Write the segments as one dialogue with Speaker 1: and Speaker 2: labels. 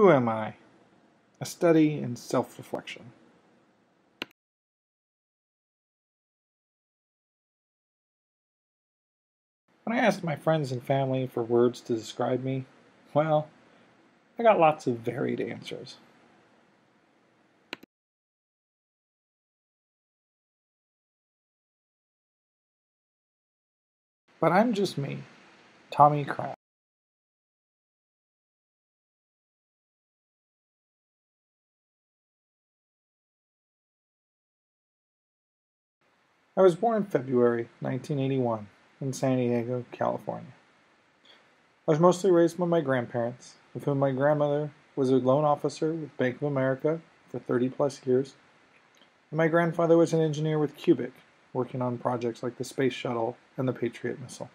Speaker 1: Who am I? A study in self-reflection. When I asked my friends and family for words to describe me, well, I got lots of varied answers. But I'm just me, Tommy Kraft. I was born in February 1981 in San Diego, California. I was mostly raised by my grandparents, of whom my grandmother was a loan officer with Bank of America for 30 plus years, and my grandfather was an engineer with Cubic, working on projects like the Space Shuttle and the Patriot missile.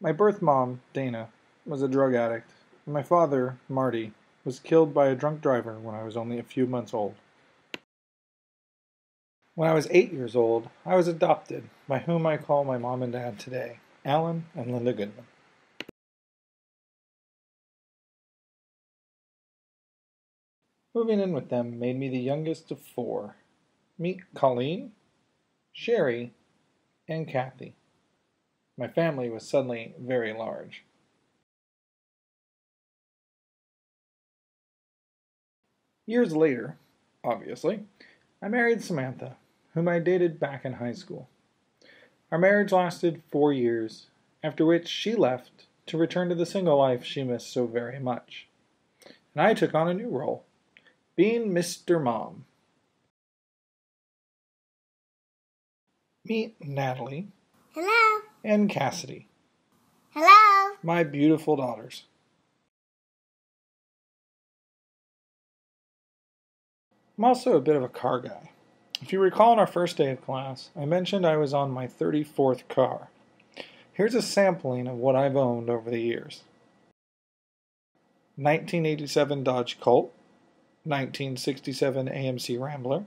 Speaker 1: My birth mom, Dana, was a drug addict, and my father, Marty, was killed by a drunk driver when I was only a few months old. When I was 8 years old, I was adopted by whom I call my mom and dad today, Alan and Linda Goodman. Moving in with them made me the youngest of 4. Meet Colleen, Sherry, and Kathy. My family was suddenly very large. Years later, obviously, I married Samantha, whom I dated back in high school. Our marriage lasted 4 years, after which she left to return to the single life she missed so very much. And I took on a new role, being Mr. Mom. Meet Natalie.
Speaker 2: Hello.
Speaker 1: And Cassidy.
Speaker 2: Hello.
Speaker 1: My beautiful daughters. I'm also a bit of a car guy. If you recall on our first day of class, I mentioned I was on my 34th car. Here's a sampling of what I've owned over the years. 1987 Dodge Colt, 1967 AMC Rambler,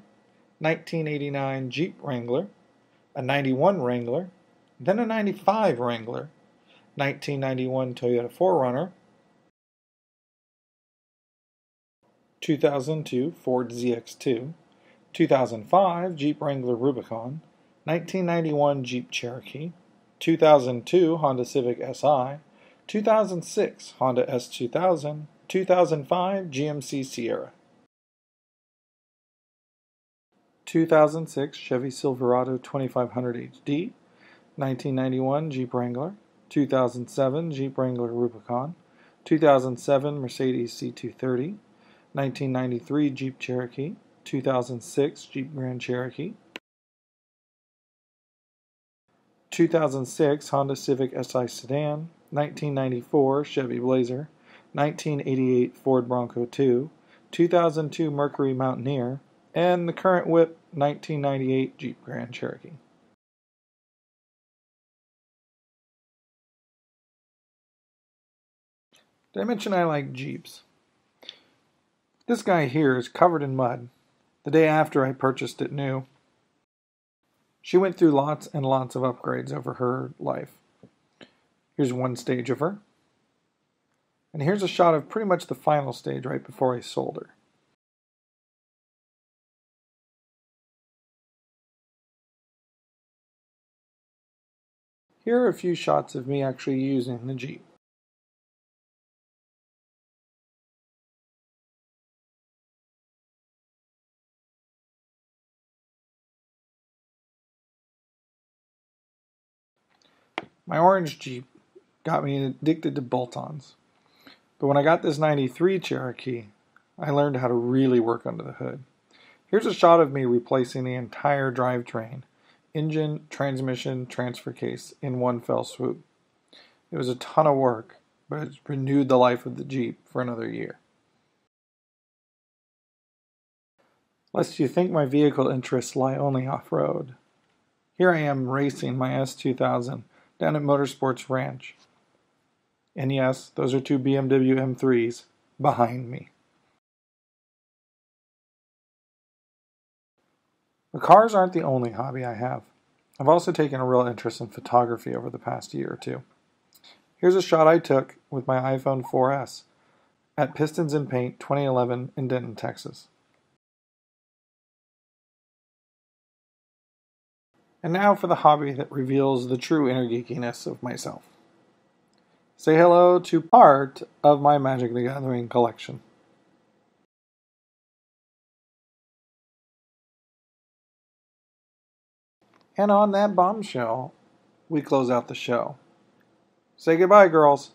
Speaker 1: 1989 Jeep Wrangler, a 91 Wrangler, then a 95 Wrangler, 1991 Toyota 4Runner, 2002 Ford ZX2, 2005 Jeep Wrangler Rubicon, 1991 Jeep Cherokee, 2002 Honda Civic Si, 2006 Honda S2000, 2005 GMC Sierra, 2006 Chevy Silverado 2500 HD, 1991 Jeep Wrangler, 2007 Jeep Wrangler Rubicon, 2007 Mercedes C230, 1993 Jeep Cherokee, 2006 Jeep Grand Cherokee, 2006 Honda Civic Si Sedan, 1994 Chevy Blazer, 1988 Ford Bronco 2, 2002 Mercury Mountaineer, and the current whip 1998 Jeep Grand Cherokee. Did I mention I like Jeeps? This guy here is covered in mud. The day after I purchased it new. She went through lots and lots of upgrades over her life. Here's one stage of her. And here's a shot of pretty much the final stage right before I sold her. Here are a few shots of me actually using the Jeep. My orange Jeep got me addicted to bolt-ons. But when I got this 93 Cherokee, I learned how to really work under the hood. Here's a shot of me replacing the entire drivetrain, engine, transmission, transfer case in one fell swoop. It was a ton of work, but it's renewed the life of the Jeep for another year. Lest you think my vehicle interests lie only off-road. Here I am racing my S2000 down at Motorsports Ranch. And yes, those are 2 BMW M3s behind me. The cars aren't the only hobby I have. I've also taken a real interest in photography over the past year or two. Here's a shot I took with my iPhone 4S at Pistons in Paint 2011 in Denton, Texas. And now for the hobby that reveals the true inner geekiness of myself. Say hello to part of my Magic the Gathering collection. And on that bombshell, we close out the show. Say goodbye, girls.